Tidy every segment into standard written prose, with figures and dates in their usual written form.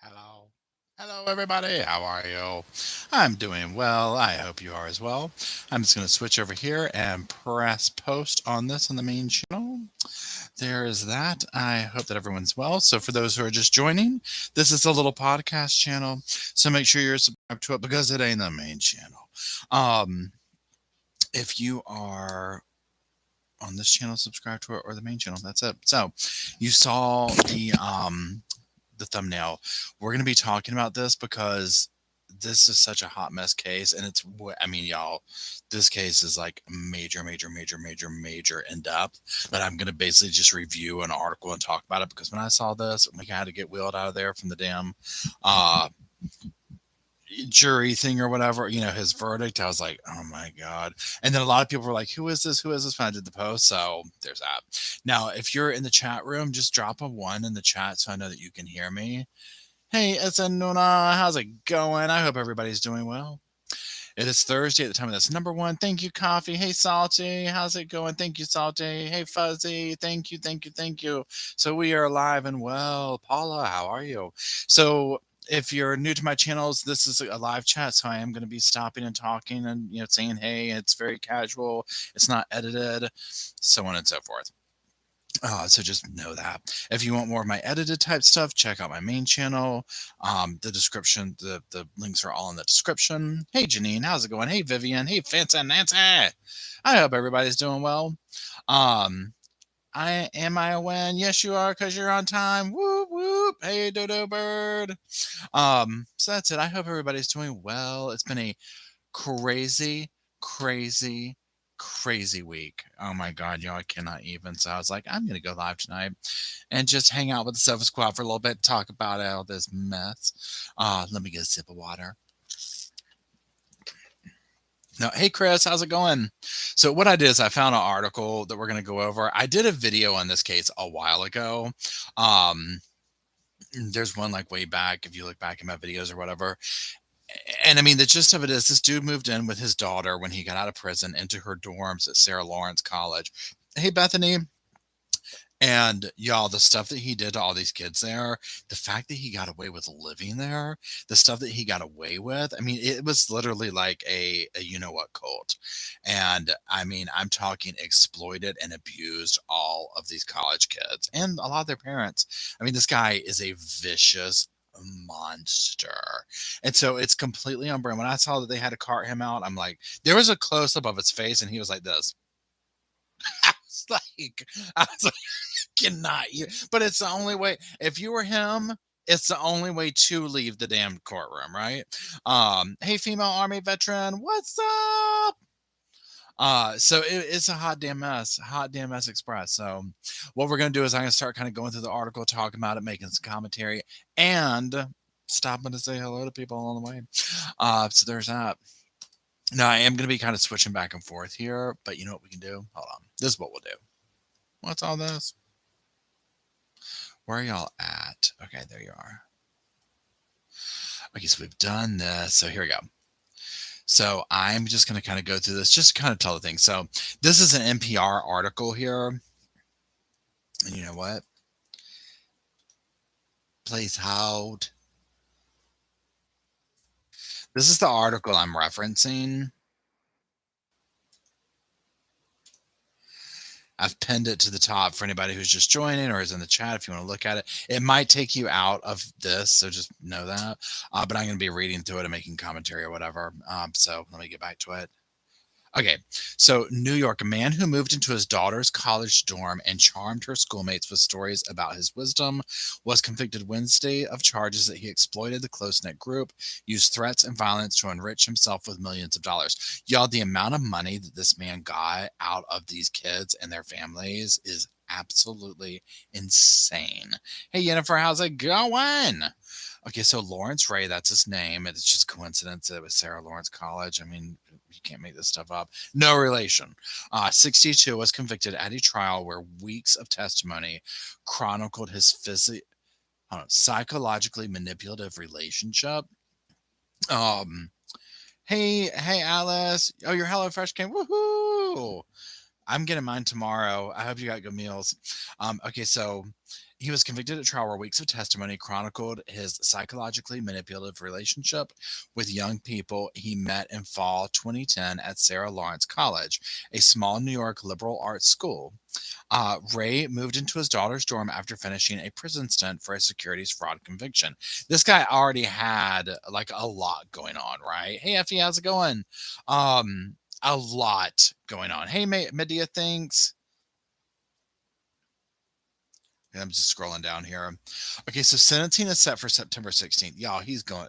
Hello. Hello, everybody. How are you? I'm doing well. I hope you are as well. I'm just going to switch over here and press post on this on the main channel. There's that. I hope that everyone's well. So, for those who are just joining, this is a little podcast channel. So, make sure you're subscribed to it because it ain't the main channel. Um, if you are on this channel, subscribe to it or the main channel. That's it. So, you saw the thumbnail. We're going to be talking about this because this is such a hot mess case, and I mean, y'all, this case is like major in depth. But I'm going to basically just review an article and talk about it because when I saw this, we had to get wheeled out of there from the damn uh, jury thing or whatever, his verdict. I was like, oh my God. And then a lot of people were like, who is this? Who is this? When I did the post. So there's that. Now, if you're in the chat room, just drop a one in the chat so I know that you can hear me. Hey, it's Nuna. How's it going? I hope everybody's doing well. It is Thursday at the time of this. Number one, thank you, Coffee. Hey, Salty. How's it going? Thank you, Salty. Hey, Fuzzy. Thank you. So we are live and well. Paula, how are you? So if you're new to my channels, this is a live chat. So I am going to be stopping and talking and, saying, hey, it's very casual. It's not edited, so on and so forth. So just know that. If you want more of my edited type stuff, check out my main channel. The description, the links are all in the description. Hey, Janine, how's it going? Hey, Vivian. Hey, Fancy Nancy. I hope everybody's doing well. Am I a win? Yes, you are, because you're on time. Whoop, whoop. Hey, Dodo Bird. So that's it. I hope everybody's doing well. It's been a crazy, crazy, crazy week. Oh my God, y'all, I cannot even. So I was like, I'm going to go live tonight and just hang out with the Sofa Squad for a little bit, talk about all this mess. Let me get a sip of water. No, hey Chris, how's it going? So what I did is I found an article that we're going to go over. I did a video on this case a while ago. There's one like way back if you look back in my videos or whatever. And I mean, the gist of it is this dude moved in with his daughter when he got out of prison into her dorms at Sarah Lawrence College. Hey, Bethany. And y'all, the stuff that he did to all these kids there, the fact that he got away with living there, the stuff that he got away with, I mean, it was literally like a you know what cult. And I mean, I'm talking exploited and abused all of these college kids and a lot of their parents. I mean, this guy is a vicious monster. And so it's completely on brand. When I saw that they had to cart him out, I'm like, there was a close up of his face and he was like this. I was like, cannot you, but it's the only way. If you were him, it's the only way to leave the damn courtroom, right? Hey, female army veteran, what's up? So it's a hot damn mess express. So what we're gonna do is I'm gonna start kind of going through the article, talking about it, making some commentary, and stopping to say hello to people along the way. So there's that. Now I am gonna be kind of switching back and forth here, but you know what we can do? Hold on. This is what we'll do. What's all this? Where are y'all at? Okay, there you are. Okay, so we've done this. So here we go. So I'm just going to kind of go through this, just to kind of tell the thing. So this is an NPR article here. And you know what? Please hold. This is the article I'm referencing. I've pinned it to the top for anybody who's just joining or is in the chat if you want to look at it. It might take you out of this, so just know that. But I'm going to be reading through it and making commentary or whatever. So let me get back to it. Okay, so New York, a man who moved into his daughter's college dorm and charmed her schoolmates with stories about his wisdom was convicted Wednesday of charges that he exploited the close-knit group, used threats and violence to enrich himself with millions of dollars. Y'all, the amount of money that this man got out of these kids and their families is absolutely insane. Hey, Jennifer, how's it going? Okay, so Lawrence Ray, that's his name. It's just coincidence that it was Sarah Lawrence College. I mean, you can't make this stuff up. No relation. 62 was convicted at a trial where weeks of testimony chronicled his psychologically manipulative relationship. Hey, Alice. Oh, your HelloFresh came. Woohoo! I'm getting mine tomorrow. I hope you got good meals. Okay, so he was convicted at trial where weeks of testimony chronicled his psychologically manipulative relationship with young people he met in fall 2010 at Sarah Lawrence College, a small New York liberal arts school. Ray moved into his daughter's dorm after finishing a prison stint for a securities fraud conviction. This guy already had like a lot going on, right? Hey, Effie, how's it going? A lot going on. Hey, Medea, thanks. And I'm just scrolling down here. Okay, so sentencing is set for September 16th. Y'all, he's going.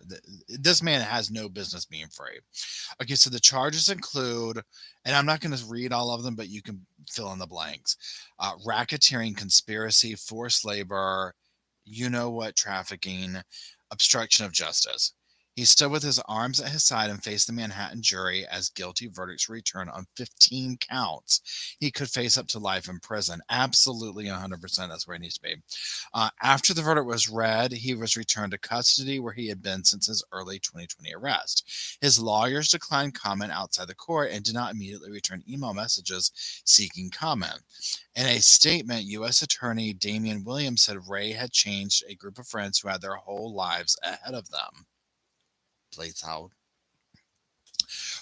This man has no business being free. Okay, so the charges include, and I'm not going to read all of them, but you can fill in the blanks: racketeering, conspiracy, forced labor, you know what, trafficking, obstruction of justice. He stood with his arms at his side and faced the Manhattan jury as guilty verdicts returned on 15 counts. He could face up to life in prison. Absolutely 100%. That's where he needs to be. After the verdict was read, he was returned to custody where he had been since his early 2020 arrest. His lawyers declined comment outside the court and did not immediately return email messages seeking comment. In a statement, U.S. Attorney Damian Williams said Ray had changed a group of friends who had their whole lives ahead of them. Plays out.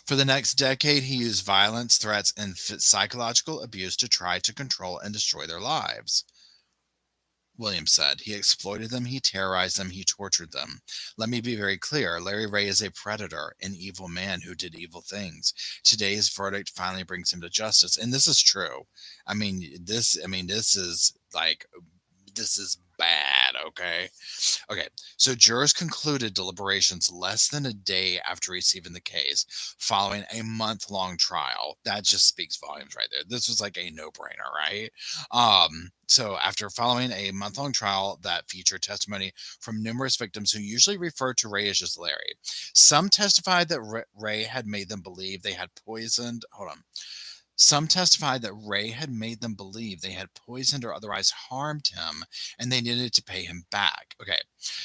For the next decade, he used violence, threats, and psychological abuse to try to control and destroy their lives. Williams said he exploited them, he terrorized them, he tortured them. Let me be very clear. Larry Ray is a predator, an evil man who did evil things. Today's verdict finally brings him to justice. And this is true. This is like, this is bad. Okay, so jurors concluded deliberations less than a day after receiving the case, following a month-long trial. That just speaks volumes right there. This was like a no-brainer, right? So after following a month-long trial that featured testimony from numerous victims who usually referred to Ray as just Larry, some testified that Ray had made them believe they had poisoned. Hold on. Some testified that Ray had made them believe they had poisoned or otherwise harmed him and they needed to pay him back. Okay.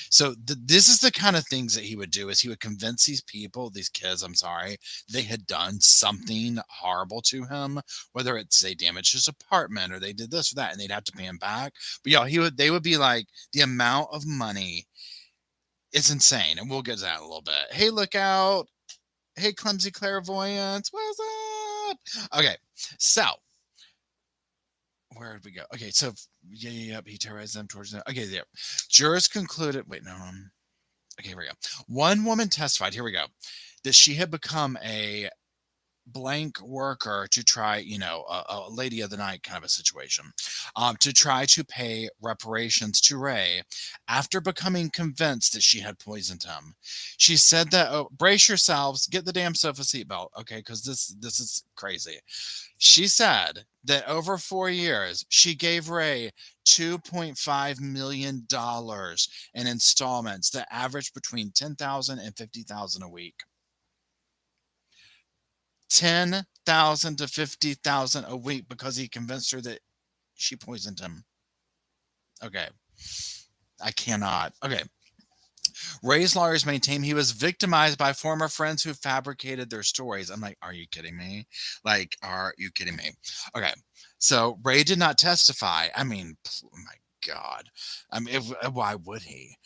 So this is the kind of things that he would do is he would convince these people, these kids, I'm sorry, they had done something horrible to him, whether it's they damaged his apartment or they did this or that, and they'd have to pay him back. But yeah, they would be like, the amount of money is insane. And we'll get to that in a little bit. Hey, look out. Hey, clumsy clairvoyance. What's up? Okay. So, where did we go? Okay, so yeah. He terrorized them towards them. Okay, yeah. Jurors concluded. Wait, no. Okay, here we go. One woman testified. Here we go. That she had become a blank worker to try, a lady of the night kind of a situation, to try to pay reparations to Ray after becoming convinced that she had poisoned him. She said that, oh, brace yourselves, get the damn sofa seatbelt, okay, because this is crazy. She said that over 4 years, she gave Ray $2.5 million in installments that averaged between $10,000 and $50,000 a week. 10,000 to 50,000 a week because he convinced her that she poisoned him. Okay. I cannot. Okay. Ray's lawyers maintain he was victimized by former friends who fabricated their stories. I'm like, are you kidding me? Like, are you kidding me? Okay. So Ray did not testify. I mean, oh my God. I mean, why would he?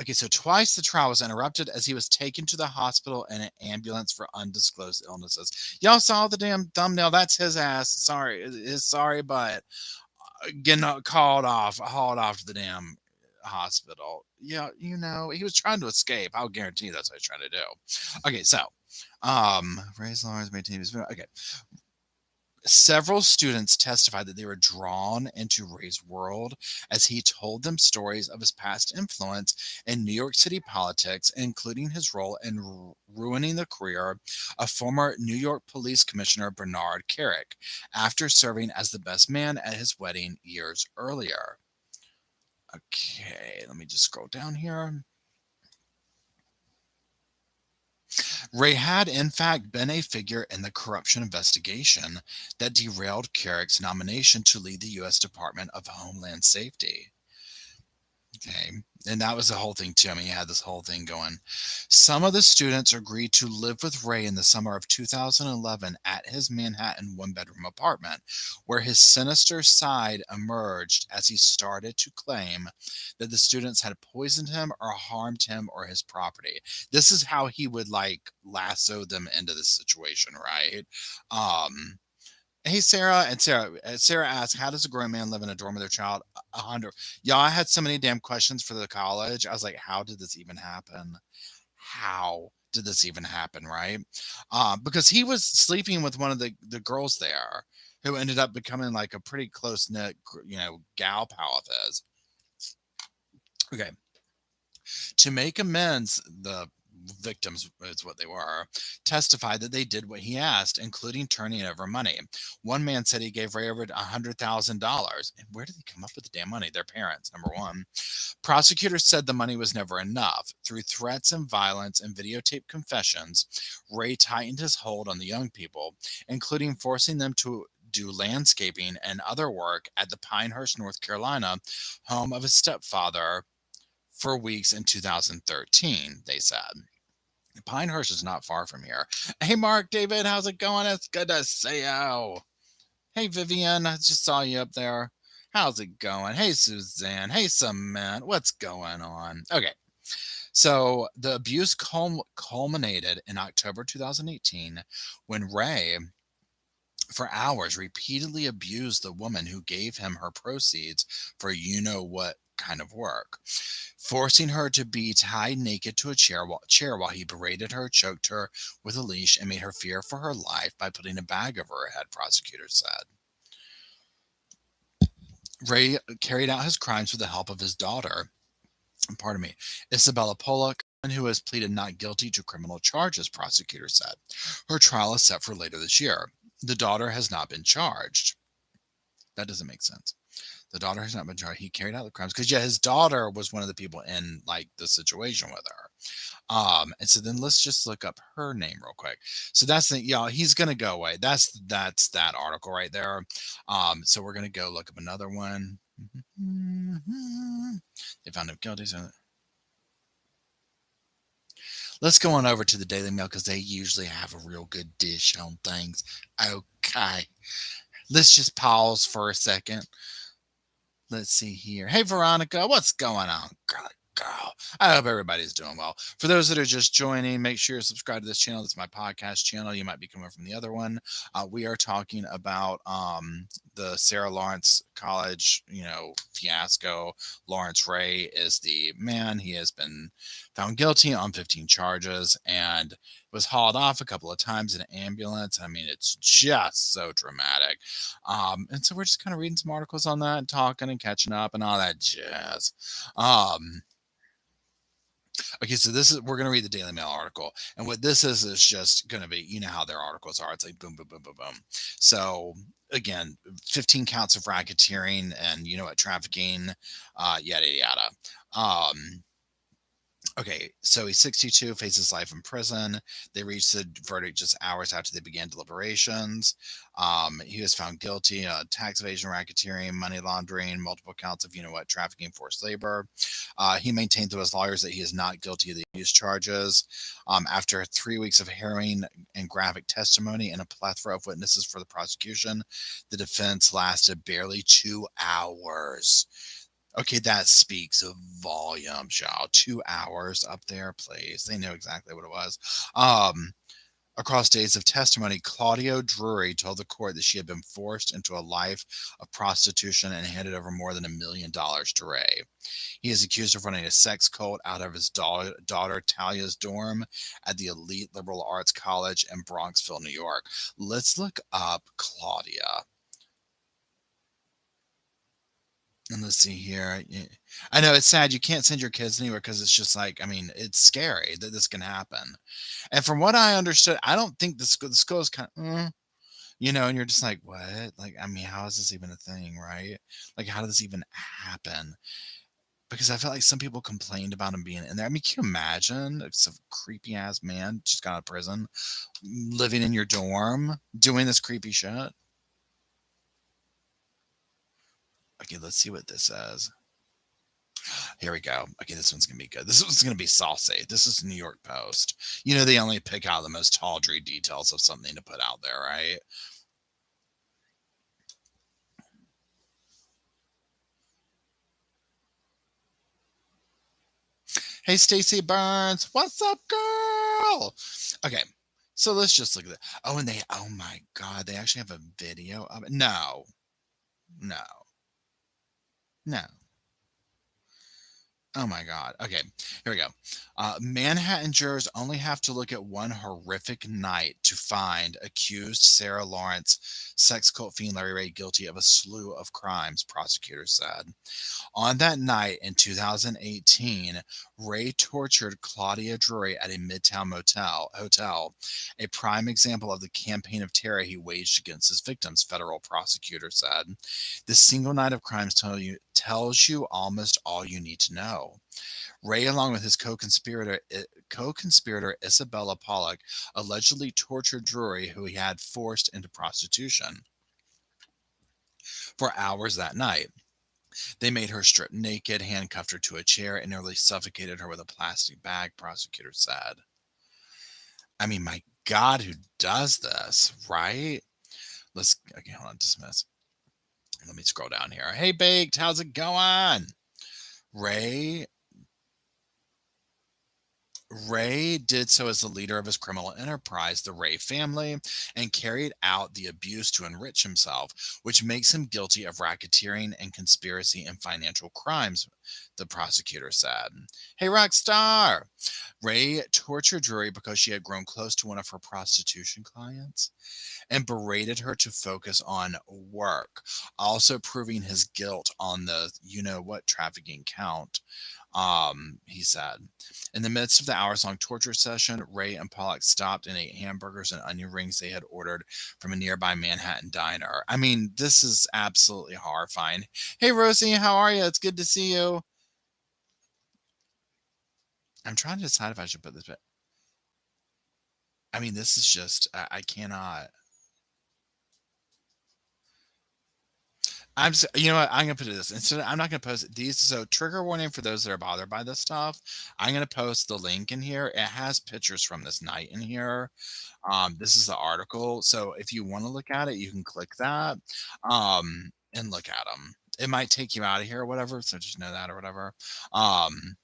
Okay, so twice the trial was interrupted as he was taken to the hospital in an ambulance for undisclosed illnesses. Y'all saw the damn thumbnail. That's his ass. Sorry, his sorry butt getting hauled off to the damn hospital. Yeah, he was trying to escape. I'll guarantee that's what he's trying to do. Okay, so Ray's lawyers maintain his okay. Several students testified that they were drawn into Ray's world as he told them stories of his past influence in New York City politics, including his role in ruining the career of former New York Police Commissioner Bernard Kerik after serving as the best man at his wedding years earlier. Okay, let me just scroll down here. Ray had, in fact, been a figure in the corruption investigation that derailed Kerik's nomination to lead the U.S. Department of Homeland Safety. Okay. And that was the whole thing too. I mean, you had this whole thing going. Some of the students agreed to live with Ray in the summer of 2011 at his Manhattan one-bedroom apartment, where his sinister side emerged as he started to claim that the students had poisoned him or harmed him or his property. This is how he would like lasso them into this situation, right? Um, Hey Sarah, and Sarah asked, "How does a grown man live in a dorm with their child?" 100. Yeah, I had so many damn questions for the college. I was like, "How did this even happen? How did this even happen?" Right? Because he was sleeping with one of the girls there, who ended up becoming like a pretty close knit, gal pal of his. Okay, to make amends, the victims is what they were, testified that they did what he asked, including turning over money. One man said he gave Ray over $100,000. And where did they come up with the damn money? Their parents, number one. Prosecutors said the money was never enough. Through threats and violence and videotaped confessions, Ray tightened his hold on the young people, including forcing them to do landscaping and other work at the Pinehurst, North Carolina home of his stepfather for weeks in 2013, they said. Pinehurst is not far from here. Hey, Mark, David, how's it going? It's good to see you. Hey, Vivian, I just saw you up there. How's it going? Hey, Suzanne. Hey, Samantha. What's going on? Okay. So the abuse culminated in October 2018 when Ray, for hours, repeatedly abused the woman who gave him her proceeds for you know what kind of work, forcing her to be tied naked to a chair while he berated her, choked her with a leash, and made her fear for her life by putting a bag over her head, prosecutors said. Ray carried out his crimes with the help of his daughter, pardon me, Isabella Pollock, who has pleaded not guilty to criminal charges, prosecutors said. Her trial is set for later this year. The daughter has not been charged. That doesn't make sense. The daughter has not been charged. He carried out the crimes because yeah, his daughter was one of the people in like the situation with her. And so then let's just look up her name real quick. So that's the he's gonna go away. That's that article right there. So we're gonna go look up another one. They found him guilty. So let's go on over to the Daily Mail because they usually have a real good dish on things. Okay. Let's just pause for a second. Let's see here. Hey, Veronica, what's going on? Girl. I hope everybody's doing well. For those that are just joining, make sure you're subscribed to this channel. This is my podcast channel. You might be coming from the other one. We are talking about the Sarah Lawrence College, fiasco. Lawrence Ray is the man. He has been found guilty on 15 charges and was hauled off a couple of times in an ambulance. I mean, it's just so dramatic. And so we're just kind of reading some articles on that and talking and catching up and all that jazz. Okay, so we're going to read the Daily Mail article. And what this is just going to be, you know how their articles are. It's like boom, boom, boom, boom, boom. So again, 15 counts of racketeering and you know what, trafficking, yada, yada. Okay, so he's 62, faces life in prison. They reached the verdict just hours after they began deliberations. He was found guilty of tax evasion, racketeering, money laundering, multiple counts of, you know what, trafficking, forced labor. He maintained to his lawyers that he is not guilty of the abuse charges. After 3 weeks of harrowing and graphic testimony and a plethora of witnesses for the prosecution, the defense lasted barely 2 hours. Okay, that speaks of volumes, y'all. 2 hours up there, please. They know exactly what it was. Across days of testimony, Claudio Drury told the court that she had been forced into a life of prostitution and handed over more than $1 million to Ray. He is accused of running a sex cult out of his daughter Talia's dorm at the elite liberal arts college in Bronxville, New York. Let's look up Claudia. And let's see here. I know it's sad you can't send your kids anywhere because it's just like, I mean, it's scary that this can happen. And from what I understood, I don't think the school is kind of, and you're just like, what? Like, I mean, how is this even a thing, right? Like, how did this even happen? Because I felt like some people complained about him being in there. I mean, can you imagine some creepy ass man just got out of prison, living in your dorm, doing this creepy shit? Okay, let's see what this says. Here we go. Okay, this one's gonna be good. This one's gonna be saucy. This is New York Post. You know they only pick out the most tawdry details of something to put out there, right? Hey, Stacey Burns, what's up, girl? Okay, so let's just look at that. Oh, and oh my God, they actually have a video of it. No, no, no. Oh my God. Okay, here we go. Manhattan jurors only have to look at one horrific night to find accused Sarah Lawrence sex cult fiend Larry Ray guilty of a slew of crimes, prosecutors said. On that night in 2018, Ray tortured Claudia Drury at a Midtown hotel, a prime example of the campaign of terror he waged against his victims, federal prosecutor said. The single night of crimes tells you almost all you need to know. Ray, along with his co-conspirator Isabella Pollock, allegedly tortured Drury, who he had forced into prostitution, for hours that night. They made her strip naked, handcuffed her to a chair, and nearly suffocated her with a plastic bag, prosecutors said. I mean, my God, who does this, right? Okay, hold on, dismiss. Let me scroll down here. Hey, Baked, how's it going? Ray Ray did so as the leader of his criminal enterprise, the Ray family, and carried out the abuse to enrich himself, which makes him guilty of racketeering and conspiracy and financial crimes, the prosecutor said. Hey, Rockstar! Ray tortured Drury because she had grown close to one of her prostitution clients and berated her to focus on work, also proving his guilt on the you know what trafficking count. He said. In the midst of the hours long torture session, Ray and Pollock stopped and ate hamburgers and onion rings they had ordered from a nearby Manhattan diner. I mean, this is absolutely horrifying. Hey, Rosie, how are you? It's good to see you. I'm trying to decide if I should put this, but I mean, this is just, I cannot. You know what? I'm gonna put it this instead. I'm not gonna post these. So trigger warning for those that are bothered by this stuff. I'm gonna post the link in here. It has pictures from this night in here. This is the article. So if you want to look at it, you can click that and look at them. It might take you out of here or whatever. So just know that or whatever. Um,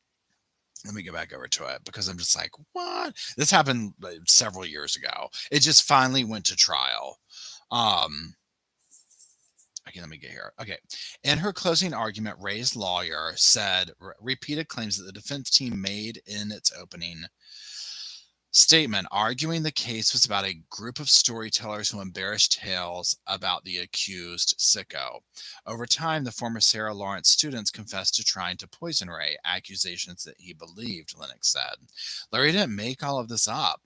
Let me go back over to it because I'm just like, what? This happened like, several years ago. It just finally went to trial. Um, Okay, let me get here. Okay. In her closing argument, Ray's lawyer said repeated claims that the defense team made in its opening statement, arguing the case was about a group of storytellers who embellished tales about the accused sicko. Over time, the former Sarah Lawrence students confessed to trying to poison Ray, accusations that he believed, Lennox said. Larry didn't make all of this up.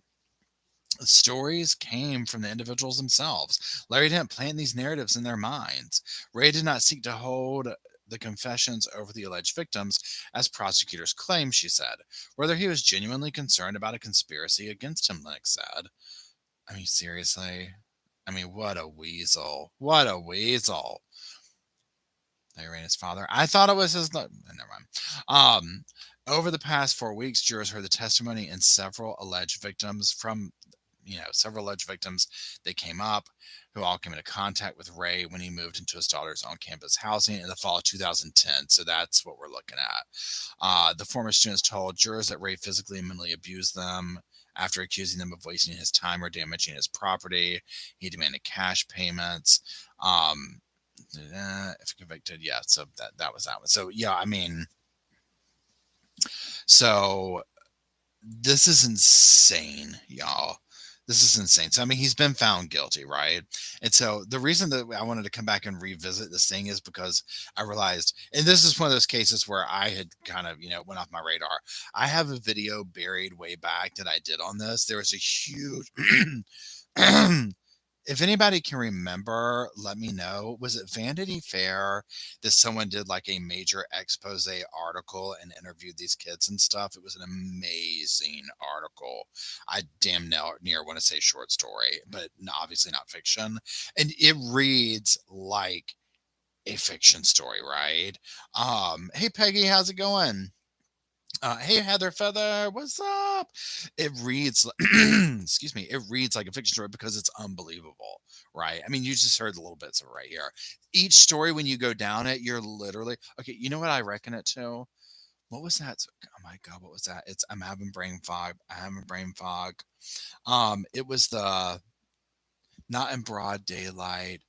Stories came from the individuals themselves. Larry didn't plant these narratives in their minds. Ray did not seek to hold the confessions over the alleged victims, as prosecutors claim, she said. Whether he was genuinely concerned about a conspiracy against him, Lennox said. I mean, seriously? I mean, what a weasel. What a weasel. Larry Rainey's father. I thought it was his. Never mind. Over the past 4 weeks, jurors heard the testimony and several alleged victims from several alleged victims. They came up, who all came into contact with Ray when he moved into his daughter's on-campus housing in the fall of 2010. So that's what we're looking at. The former students told jurors that Ray physically and mentally abused them. After accusing them of wasting his time or damaging his property, he demanded cash payments. If convicted, yeah. So that was that one. So yeah, I mean, so this is insane, y'all. This is insane. So, I mean, he's been found guilty, right? And so the reason that I wanted to come back and revisit this thing is because I realized, and this is one of those cases where I had kind of, went off my radar. I have a video buried way back that I did on this. There was a huge, if anybody can remember, let me know. Was it Vanity Fair that someone did like a major expose article and interviewed these kids and stuff? It was an amazing article. I damn near want to say short story, but obviously not fiction. And it reads like a fiction story, right? Hey Peggy, how's it going? Hey Heather Feather, what's up? It reads, excuse me, it reads like a fiction story because it's unbelievable, right? I mean, you just heard the little bits of it right here. Each story, when you go down it, you're literally okay. You know what I reckon it to? What was that? Oh my god, what was that? It's I'm having brain fog. I having brain fog. It was the not in broad daylight.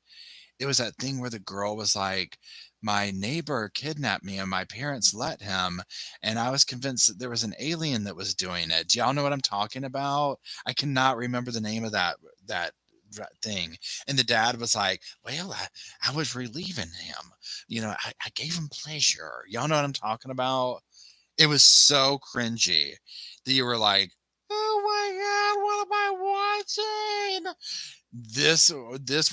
It was that thing where the girl was like, my neighbor kidnapped me and my parents let him, and I was convinced that there was an alien that was doing it. Do y'all know what I'm talking about? I cannot remember the name of that thing. And the dad was like, well, I was relieving him. I gave him pleasure. Y'all know what I'm talking about? It was so cringy that you were like, oh my god, what am I watching? This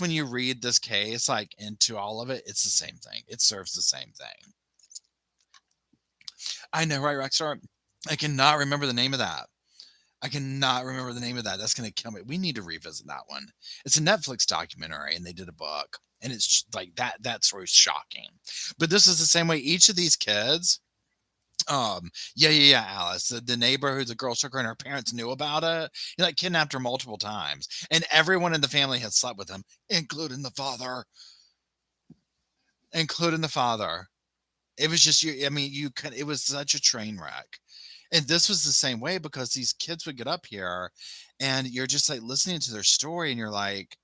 when you read this case like into all of it, it's the same thing. It serves the same thing. I know, right, Rockstar? I cannot remember the name of that. I cannot remember the name of that. That's gonna kill me. We need to revisit that one. It's a Netflix documentary, and they did a book, and it's like that. That story's shocking. But this is the same way. Each of these kids, yeah, Alice, the neighbor who's a girl stalker, and her parents knew about it. He like kidnapped her multiple times, and everyone in the family had slept with him, including the father. Including the father. It was just you. I mean, you could. It was such a train wreck, and this was the same way because these kids would get up here, and you're just like listening to their story, and you're like,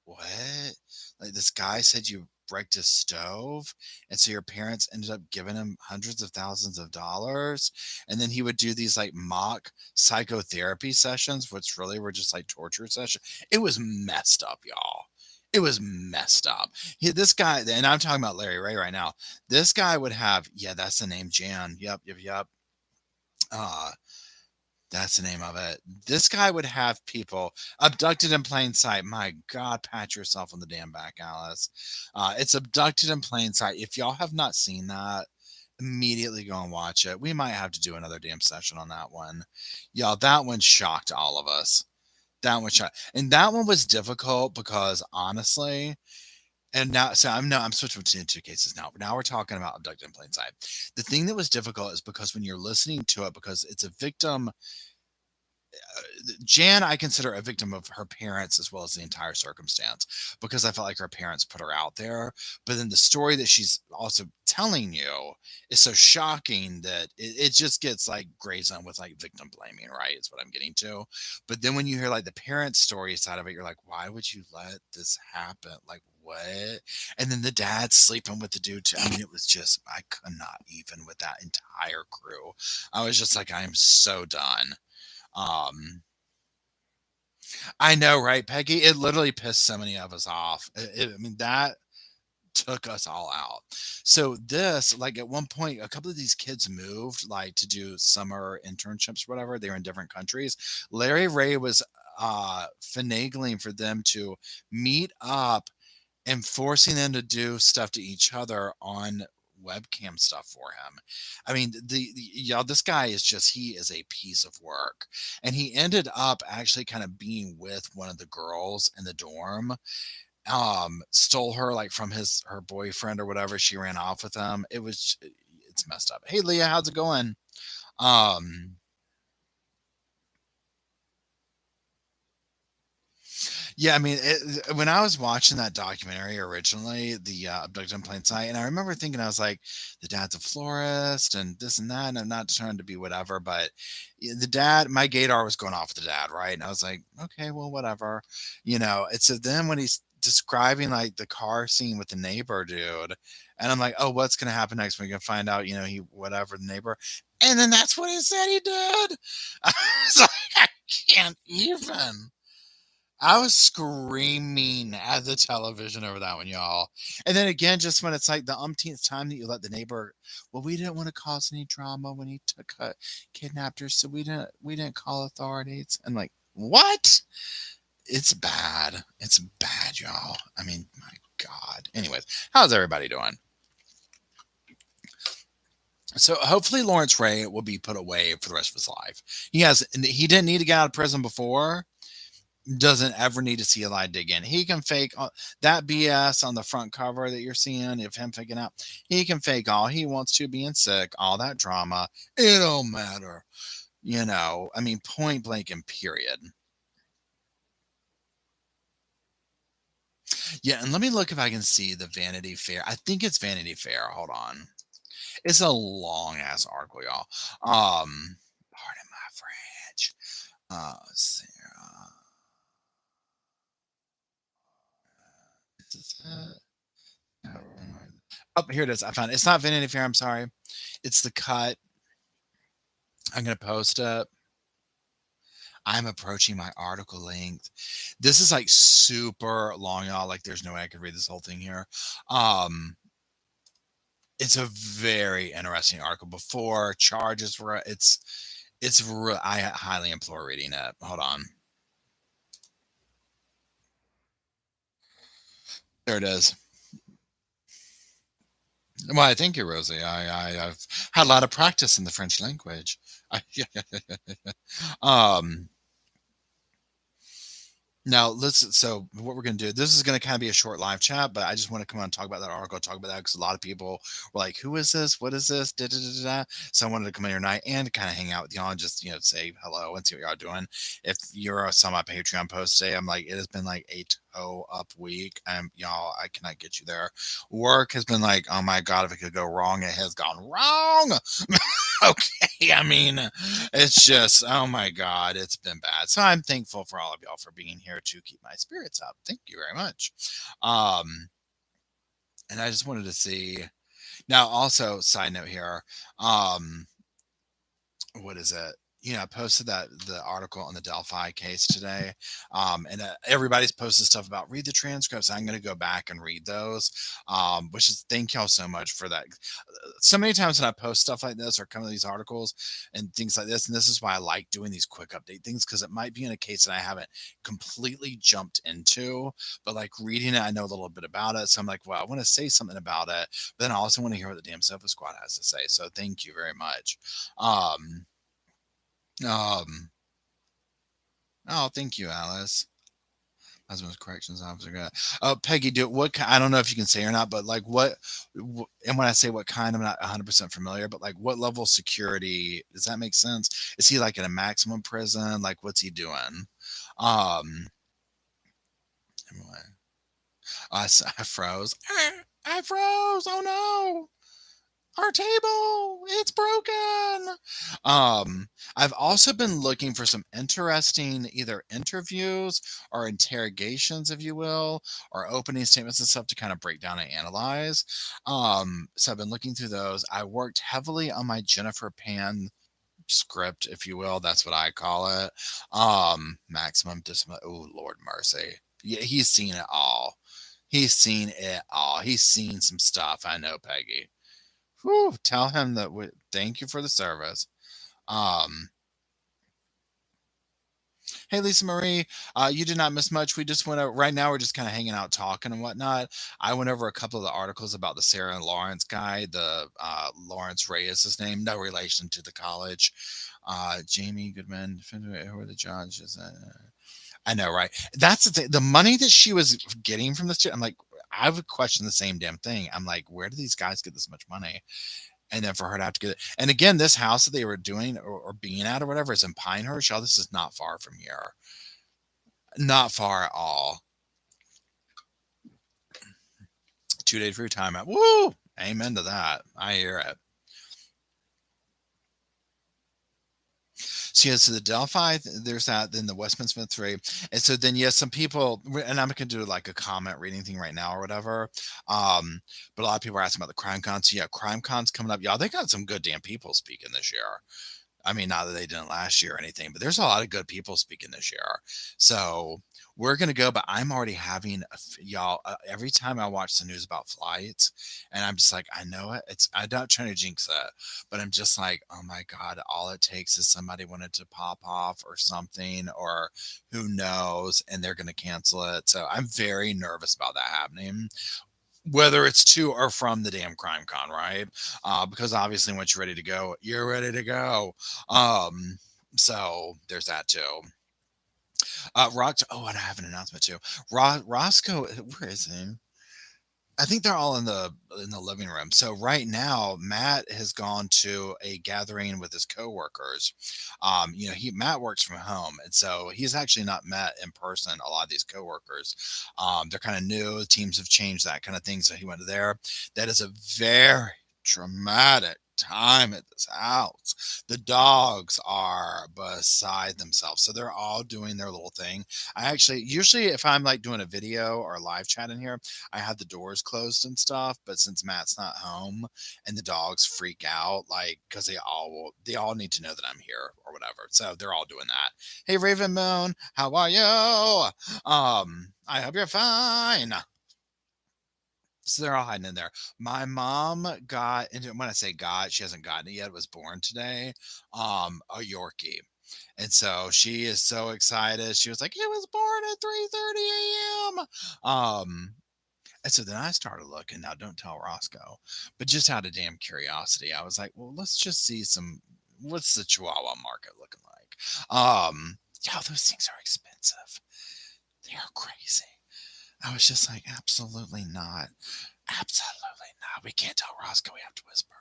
what? Like this guy said you wrecked his stove, and so your parents ended up giving him hundreds of thousands of dollars, and then he would do these like mock psychotherapy sessions, which really were just like torture sessions. It was messed up, y'all. It was messed up. This guy, and I'm talking about Larry Ray right now. This guy would have, yeah, that's the name, Jan. Yep. Uh, that's the name of it. This guy would have people abducted in plain sight. My God, pat yourself on the damn back, Alice. It's abducted in plain sight. If y'all have not seen that, immediately go and watch it. We might have to do another damn session on that one. Y'all, that one shocked all of us. That one shocked. And that one was difficult because honestly, and now, so I'm switching between two cases now. Now we're talking about abducted in plain sight. The thing that was difficult is because when you're listening to it, because it's a victim Jan, I consider a victim of her parents as well as the entire circumstance because I felt like her parents put her out there. But then the story that she's also telling you is so shocking that it just gets like grazed on with like victim blaming, right? Is what I'm getting to. But then when you hear like the parents' story side of it, you're like, why would you let this happen? Like, what? And then the dad sleeping with the dude too. I mean, it was just, I could not even with that entire crew. I was just like, I am so done. Um, I know, right, Peggy? It literally pissed so many of us off. I mean, that took us all out. So this, like at one point, a couple of these kids moved, like to do summer internships, or whatever. They were in different countries. Larry Ray was finagling for them to meet up and forcing them to do stuff to each other on webcam stuff for him. I mean, y'all, this guy is just he is a piece of work. And he ended up actually kind of being with one of the girls in the dorm. Stole her like from her boyfriend or whatever. She ran off with him. It's messed up. Hey Leah, how's it going? Um Yeah, I mean, when I was watching that documentary originally, the Abducted in Plain Sight, and I remember thinking, I was like, the dad's a florist and this and that, and I'm not trying to be whatever, but the dad, my gaydar was going off with the dad, right? And I was like, okay, well, whatever, And so then when he's describing like the car scene with the neighbor dude, and I'm like, oh, what's gonna happen next? We're gonna find out, he whatever the neighbor, and then that's what he said he did. I was like, I can't even. I was screaming at the television over that one, y'all. And then again, just when it's like the umpteenth time that you let the neighbor, well, we didn't want to cause any drama when he kidnapped her, so we didn't call authorities. And like, what? It's bad. It's bad, y'all. I mean, my God. Anyways, how's everybody doing? So hopefully Lawrence Ray will be put away for the rest of his life. He didn't need to get out of prison before. doesn't ever need to see a lie dig in. He can fake that BS on the front cover that you're seeing of him faking out. He can fake all he wants to, being sick, all that drama. It don't matter. I mean, point blank and period. Yeah, and let me look if I can see the Vanity Fair. I think it's Vanity Fair. Hold on. It's a long ass article, y'all. Pardon my French. Sarah. Is this it? Oh, here it is. I found it. It's not Vanity Fair. I'm sorry. It's the cut. I'm gonna post it. I'm approaching my article length. This is like super long, y'all. Like, there's no way I could read this whole thing here. Um, it's a very interesting article. Before charges were, it's real. I highly implore reading it. Hold on, there it is. Well, thank you, Rosie. I've had a lot of practice in the French language. I, um, Now let's. So what we're gonna do? This is gonna kind of be a short live chat, but I just want to come on and talk about that article, talk about that because a lot of people were like, "Who is this? What is this?" Da, da, da, da, da. So I wanted to come in here tonight and kind of hang out with y'all and just say hello and see what y'all doing. If you're some my Patreon post today, I'm like, it has been like a toe up week. Y'all, I cannot get you there. Work has been like, oh my god, if it could go wrong, it has gone wrong. Okay, I mean, it's just, oh my God, it's been bad. So I'm thankful for all of y'all for being here to keep my spirits up. Thank you very much. Um, and I just wanted to see now, also, side note here, um, what is it? I posted the article on the Delphi case today, and everybody's posted stuff about read the transcripts. I'm going to go back and read those, which is thank y'all so much for that. So many times when I post stuff like this or come to these articles and things like this, and this is why I like doing these quick update things because it might be in a case that I haven't completely jumped into, but like reading it, I know a little bit about it. So I'm like, well, I want to say something about it, but then I also want to hear what the damn Sofa Squad has to say. So thank you very much. Um, um, oh, thank you, Alice. Husband's corrections officer. Oh, Peggy, I don't know if you can say or not, but like and when I say what kind, I'm not 100% familiar, but like what level of security, does that make sense? Is he like in a maximum prison? Like, what's he doing? Um, anyway, I froze. I froze. Oh no. Our table, it's broken. I've also been looking for some interesting either interviews or interrogations, if you will, or opening statements and stuff to kind of break down and analyze. So I've been looking through those. I worked heavily on my Jennifer Pan script, if you will. That's what I call it. Maximum discipline. Oh, Lord mercy. Yeah, he's seen it all. He's seen it all. He's seen some stuff. I know, Peggy. Whew, tell him that thank you for the service. Um, hey, Lisa Marie, you did not miss much. We just went over, right now, we're just kind of hanging out, talking and whatnot. I went over a couple of the articles about the Sarah and Lawrence guy, the Lawrence Ray is his name, no relation to the college. Jamie Goodman, who are the judges? I know, right? That's the thing. The money that she was getting from this, I'm like, I would question the same damn thing. I'm like, where do these guys get this much money? And then for her to have to get it. And again, this house that they were doing or being at or whatever is in Pinehurst. Y'all, this is not far from here. Not far at all. 2 days free time out. Woo! Amen to that. I hear it. So yeah, so the Delphi, there's that, then the Westminster 3. And so then yes, some people, and I'm gonna do like a comment reading thing right now or whatever. But a lot of people are asking about the crime cons. So yeah, crime cons coming up. Y'all, they got some good damn people speaking this year. I mean, not that they didn't last year or anything, but there's a lot of good people speaking this year. So we're gonna go, but I'm already having y'all. Every time I watch the news about flights, and I'm just like, I know it. I'm not trying to jinx it, but I'm just like, oh my god, all it takes is somebody wanted to pop off or something, or who knows, and they're gonna cancel it. So I'm very nervous about that happening, whether it's to or from the damn crime con, right? Because obviously once you're ready to go, you're ready to go. So there's that too. And I have an announcement too. Roscoe, where is he? I think they're all in the living room. So right now, Matt has gone to a gathering with his coworkers. He Matt works from home, and so he's actually not met in person a lot of these coworkers. They're kind of new. Teams have changed, that kind of thing. So he went to there. That is a very traumatic time at this house. The dogs are beside themselves. So they're all doing their little thing. I actually usually if I'm like doing a video or a live chat in here, I have the doors closed and stuff, but since Matt's not home and the dogs freak out, like, because they all need to know that I'm here or whatever. So they're all doing that. Hey, Raven Moon, how are you? I hope you're fine. So they're all hiding in there. My mom got, and when I say got, she hasn't gotten it yet. Was born today, a Yorkie. And so she is so excited. She was like, "It was born at 3:30 a.m." And so then I started looking. Now, don't tell Roscoe, but just out of damn curiosity, I was like, "Well, let's just see what's the Chihuahua market looking like?" Yeah, those things are expensive. They are crazy. I was just like, absolutely not. Absolutely not. We can't tell Roscoe. We have to whisper.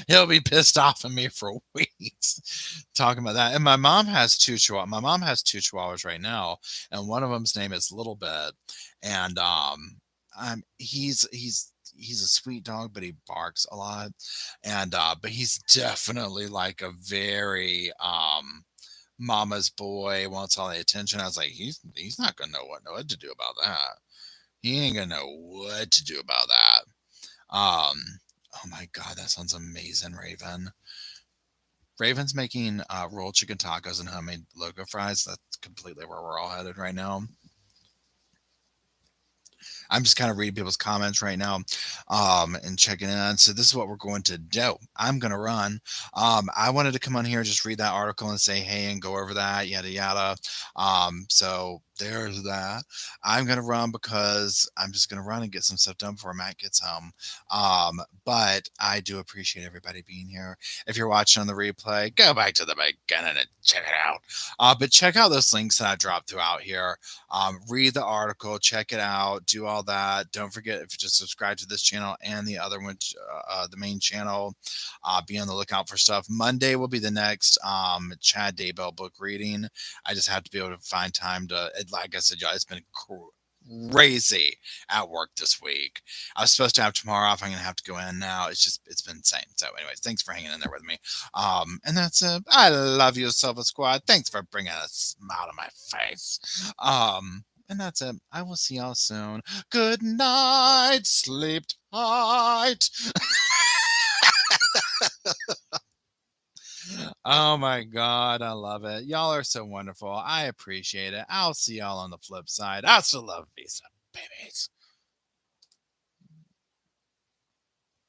He'll be pissed off at me for weeks talking about that. And my mom has two chihuahuas. My mom has two chihuahuas right now, and one of them's name is Little Bit, and he's a sweet dog, but he barks a lot, and but he's definitely like a very mama's boy, wants all the attention. I was like, he's not gonna know what to do about that. He ain't gonna know what to do about that. Oh my god, that sounds amazing, Raven. Raven's making rolled chicken tacos and homemade loco fries. That's completely where we're all headed right now. I'm just kind of reading people's comments right now, and checking in. So this is what we're going to do. I'm going to run. I wanted to come on here, just read that article and say hey and go over that, yada yada. So there's that. I'm going to run because I'm just going to run and get some stuff done before Matt gets home. But I do appreciate everybody being here. If you're watching on the replay, go back to the beginning and check it out. But check out those links that I dropped throughout here. Read the article, check it out, do all that. Don't forget if you just subscribe to this channel and the other one, the main channel. Be on the lookout for stuff. Monday will be the next Chad Daybell book reading. I just have to be able to find time to, like I said, y'all, it's been crazy at work this week. I was supposed to have tomorrow off. I'm gonna have to go in now. It's been insane. So, anyways, thanks for hanging in there with me. And that's it. I love you, Silver Squad. Thanks for bringing a smile to my face. And that's it. I will see y'all soon. Good night. Sleep tight. Oh my God. I love it. Y'all are so wonderful. I appreciate it. I'll see y'all on the flip side. I still love Visa, babies.